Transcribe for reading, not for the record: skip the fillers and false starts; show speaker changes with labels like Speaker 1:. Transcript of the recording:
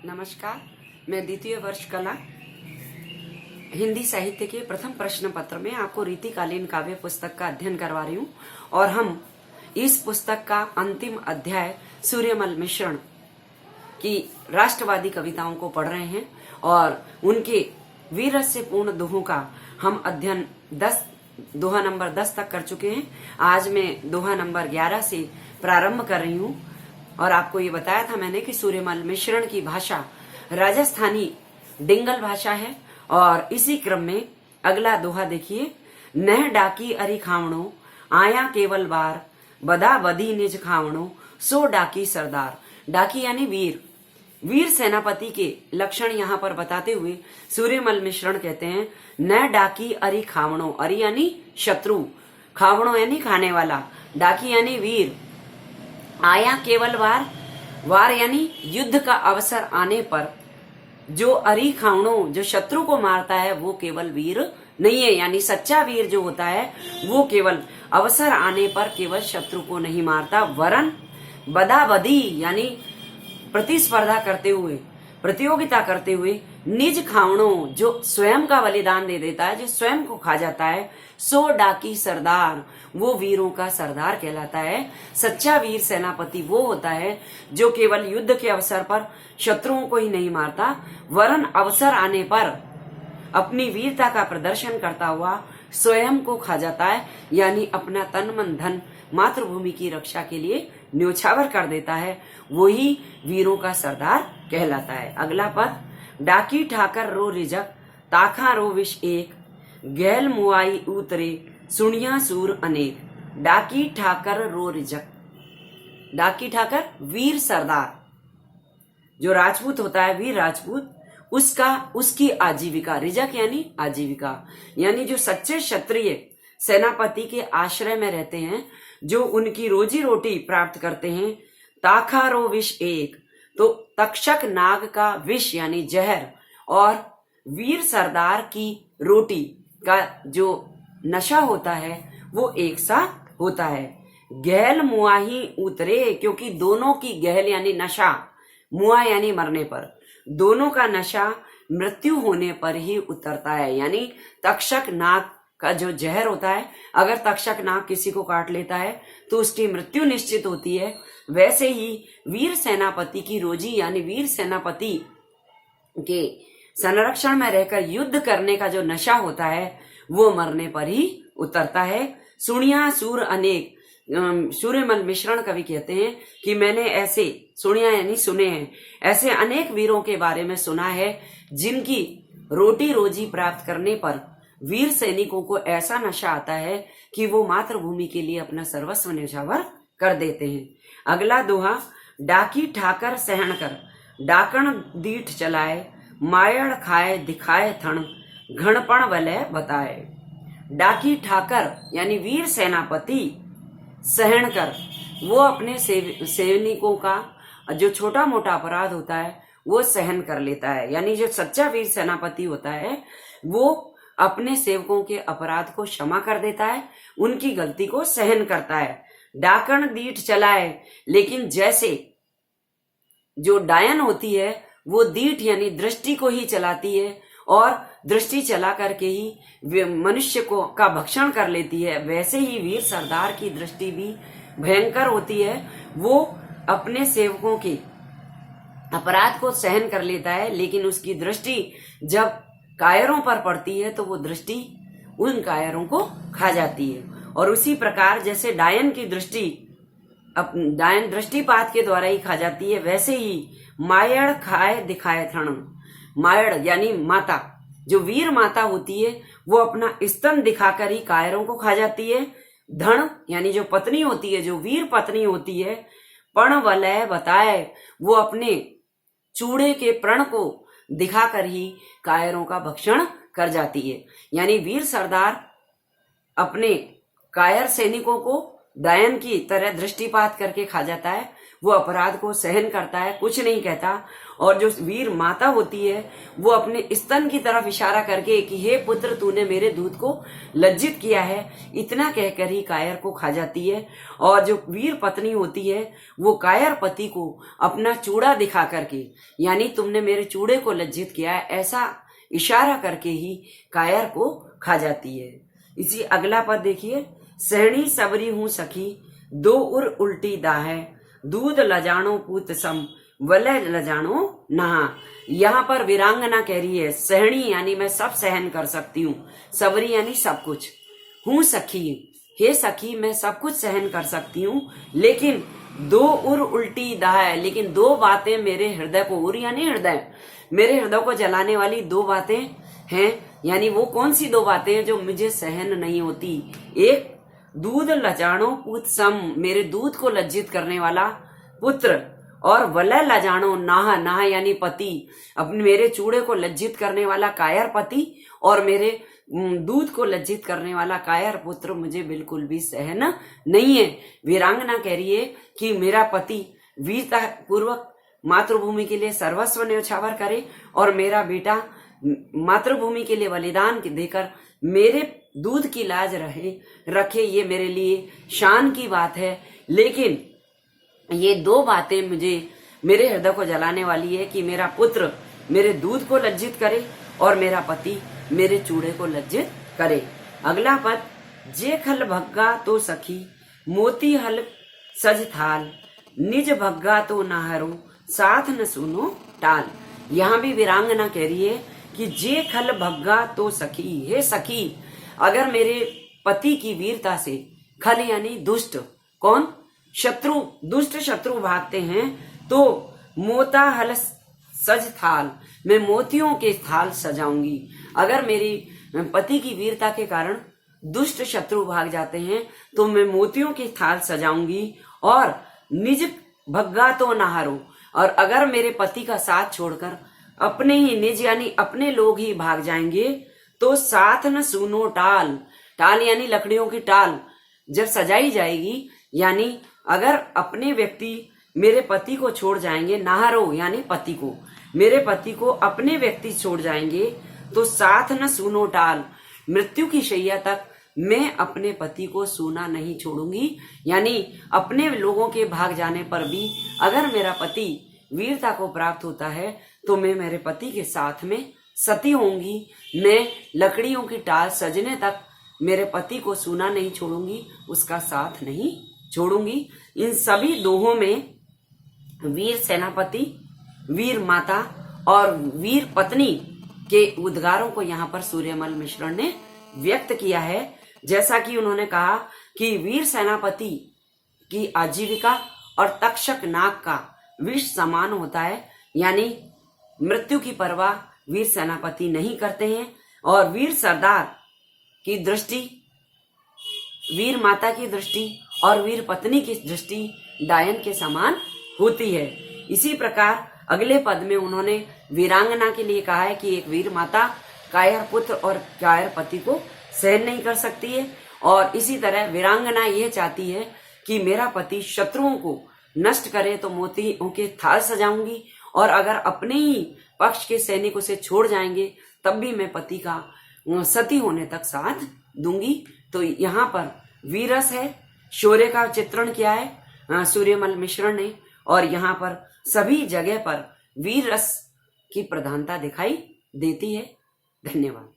Speaker 1: नमस्कार। मैं द्वितीय वर्ष कला हिंदी साहित्य के प्रथम प्रश्न पत्र में आपको रीतिकालीन काव्य पुस्तक का अध्ययन करवा रही हूँ और हम इस पुस्तक का अंतिम अध्याय सूर्यमल मिश्रण की राष्ट्रवादी कविताओं को पढ़ रहे हैं और उनके वीरस्य पूर्ण दोहों का हम अध्ययन दोहा नंबर 10 तक कर चुके हैं। आज मैं दोहा नंबर 11 से प्रारंभ कर रही हूँ और आपको ये बताया था मैंने कि सूर्यमल मिश्रण की भाषा राजस्थानी डिंगल भाषा है। और इसी क्रम में अगला दोहा देखिए। नह डाकी अरि खावणो आया केवल बार, बदा बदी निज खावणो सो डाकी सरदार। डाकी यानी वीर, वीर सेनापति के लक्षण यहाँ पर बताते हुए सूर्यमल मिश्रण कहते हैं न डाकी अरि खावणो। अरि यानी शत्रु, खावणो यानी खाने वाला, डाकी यानी वीर। आया केवल वार, वार यानी युद्ध का अवसर आने पर जो अरि खावणो, जो शत्रु को मारता है वो केवल वीर नहीं है। यानी सच्चा वीर जो होता है वो केवल अवसर आने पर केवल शत्रु को नहीं मारता, वरन बदाबदी यानी प्रतिस्पर्धा करते हुए, प्रतियोगिता करते हुए निज खावणो, जो स्वयं का बलिदान दे देता है, जो स्वयं को खा जाता है, सो डाकी सरदार, वो वीरों का सरदार कहलाता है। सच्चा वीर सेनापति वो होता है जो केवल युद्ध के अवसर पर शत्रुओं को ही नहीं मारता, वरन अवसर आने पर अपनी वीरता का प्रदर्शन करता हुआ स्वयं को खा जाता है, यानी अपना तन मन धन मातृभूमि की रक्षा के लिए न्योछावर कर देता है। वही वीरों का सरदार कहलाता है। अगला पद। डाकी ठाकर रो रिजक ताखा रो विष एक, गैल मुआई उतरे सुनिया सूर अनेक। डाकी ठाकर रो रिजक, डाकी ठाकर वीर सरदार, जो राजपूत होता है वीर राजपूत, उसकी आजीविका, रिजक यानी आजीविका, यानी जो सच्चे क्षत्रिय सेनापति के आश्रय में रहते हैं, जो उनकी रोजी रोटी प्राप्त करते हैं। ताखारो विष एक, तो तक्षक नाग का विष यानी जहर और वीर सरदार की रोटी का जो नशा होता है वो एक साथ होता है। गहल मुआही उतरे, क्योंकि दोनों की गहल यानी नशा, मुआ यानी मरने पर, दोनों का नशा मृत्यु होने पर ही उतरता है। यानी तक्षक नाग का जो जहर होता है, अगर तक्षक नाग किसी को काट लेता है तो उसकी मृत्यु निश्चित होती है। वैसे ही वीर सेनापति की रोजी यानी वीर सेनापति के संरक्षण में रहकर युद्ध करने का जो नशा होता है वो मरने पर ही उतरता है। सुनिया सूर अनेक, सूर्यमल मिश्रण कवि कहते हैं कि मैंने ऐसे, सुनिया यानी सुने हैं, ऐसे अनेक वीरों के बारे में सुना है जिनकी रोटी रोजी प्राप्त करने पर वीर सैनिकों को ऐसा नशा आता है कि वो मातृभूमि के लिए अपना सर्वस्व न्यौछावर कर देते हैं। अगला दोहा। डाकी ठाकर सहन कर डाकण दीठ चलाए, मायड़ खाए दिखाए थण घणपण वलय बताए। डाकी ठाकर यानी वीर सेनापति सहन कर, वो अपने सैनिकों का जो छोटा मोटा अपराध होता है वो सहन कर लेता है। यानी जो सच्चा वीर सेनापति होता है वो अपने सेवकों के अपराध को क्षमा कर देता है, उनकी गलती को सहन करता है। डाकण दीठ चलाए, लेकिन जैसे जो डायन होती है वो दीठ यानी दृष्टि को ही चलाती है और दृष्टि चला करके ही मनुष्य को का भक्षण कर लेती है, वैसे ही वीर सरदार की दृष्टि भी भयंकर होती है। वो अपने सेवकों के अपराध को सहन कर लेता है, लेकिन उसकी दृष्टि जब कायरों पर पड़ती है तो वो दृष्टि उन कायरों को खा जाती है। और उसी प्रकार जैसे डायन की दृष्टि डायन दृष्टिपात के द्वारा ही खा जाती है, वैसे ही मायड़ खाए दिखाए थण, मायड़ यानी माता, जो वीर माता होती है वो अपना स्तन दिखाकर ही कायरों को खा जाती है। धण यानी जो पत्नी होती है, जो वीर पत्नी होती है, पण वलय बताए, वो अपने चूड़े के प्रण को दिखाकर ही कायरों का भक्षण कर जाती है। यानी वीर सरदार अपने कायर सैनिकों को डायन की तरह दृष्टिपात करके खा जाता है, वो अपराध को सहन करता है, कुछ नहीं कहता। और जो वीर माता होती है वो अपने स्तन की तरफ इशारा करके कि हे पुत्र, तूने मेरे दूध को लज्जित किया है, इतना कहकर ही कायर को खा जाती है। और जो वीर पत्नी होती है वो कायर पति को अपना चूड़ा दिखा करके, यानी तुमने मेरे चूड़े को लज्जित किया है, ऐसा इशारा करके ही कायर को खा जाती है। इसी अगला पद देखिए, सहणी सबरी हूं सखी, दो उर उल्टी दाह, दूध लजाणो पूत सम, वलय लजाणो नहा। यहाँ पर वीरांगना कह रही है, सहणी यानी मैं सब सहन कर सकती हूँ, सबरी यानी सब कुछ, हूं सखी, हे सखी मैं सब कुछ सहन कर सकती हूँ, लेकिन दो उर उल्टी दाह, लेकिन दो बातें मेरे हृदय को, उर यानी हृदय, मेरे हृदय को जलाने वाली दो बातें हैं। यानी वो कौन सी दो बातें हैं जो मुझे सहन नहीं होती। एक, दूध लजाणो पुत सम, मेरे दूध को लज्जित करने वाला पुत्र, और वलय लजाणो नाह, नाह यानी पति, अपने मेरे चूड़े को लज्जित करने वाला कायर पति और मेरे दूध को लज्जित करने वाला कायर पुत्र मुझे बिल्कुल भी सहन नहीं है। वीरांगना कह रही है कि मेरा पति वीरता पूर्वक मातृभूमि के लिए सर्वस्व न्यौछावर करे और मेरा बेटा मातृभूमि के लिए बलिदान देकर मेरे दूध की लाज रखे, ये मेरे लिए शान की बात है। लेकिन ये दो बातें मुझे मेरे हृदय को जलाने वाली है कि मेरा पुत्र मेरे दूध को लज्जित करे और मेरा पति मेरे चूड़े को लज्जित करे। अगला पद, जे खल भग्गा तो सखी, मोती हल सज थाल, निज भग्गा तो नाहरो, साथ न सुनो टाल। यहाँ भी वीरांगना कह रही है कि जे खल भग्गा तो सखी, हे सखी, अगर मेरे पति की वीरता से, खल यानी दुष्ट, कौन, शत्रु, दुष्ट शत्रु भागते हैं, तो मोता हल सज थाल, मैं मोतियों के थाल सजाऊंगी। अगर मेरी पति की वीरता के कारण दुष्ट शत्रु भाग जाते हैं तो मैं मोतियों के थाल सजाऊंगी। और निज भग्गा तो नहारो, और अगर मेरे पति का साथ छोड़कर अपने ही निज यानी अपने लोग ही भाग जाएंगे तो साथ न सुनो टाल, टाल यानी लकड़ियों की टाल जब सजाई जाएगी, यानी अगर अपने व्यक्ति मेरे पति को छोड़ जाएंगे, नाहरो यानी पति को, मेरे पति को अपने व्यक्ति छोड़ जाएंगे तो साथ न सुनो टाल, मृत्यु की शैया तक मैं अपने पति को सूना नहीं छोड़ूंगी। यानी अपने लोगों के भाग जाने पर भी अगर मेरा पति वीरता को प्राप्त होता है तो मैं मेरे पति के साथ में सती होंगी। मैं लकड़ियों की टाल सजने तक मेरे पति को सूना नहीं छोड़ूंगी, उसका साथ नहीं छोड़ूंगी। इन सभी दोहों में वीर सेनापति, वीर माता और वीर पत्नी के उद्गारों को यहाँ पर सूर्यमल मिश्रण ने व्यक्त किया है। जैसा कि उन्होंने कहा कि वीर सेनापति की आजीविका और तक्षक नाग का विष समान होता है, यानी मृत्यु की परवाह वीर सेनापति नहीं करते हैं। और वीर सरदार की दृष्टि, वीर माता की दृष्टि और वीर पत्नी की दृष्टि डायन के समान होती है। इसी प्रकार अगले पद में उन्होंने वीरांगना के लिए कहा है कि एक वीर माता कायर पुत्र और कायर पति को सहन नहीं कर सकती है। और इसी तरह वीरांगना यह चाहती है कि मेरा पति शत्रुओं को नष्ट करे तो मोतियों के थाल सजाऊंगी, और अगर अपने ही पक्ष के सैनिकों से छोड़ जाएंगे तब भी मैं पति का सती होने तक साथ दूंगी। तो यहाँ पर वीरस है, शौर्य का चित्रण किया है सूर्यमल मिश्रण ने, और यहाँ पर सभी जगह पर वीर रस की प्रधानता दिखाई देती है। धन्यवाद।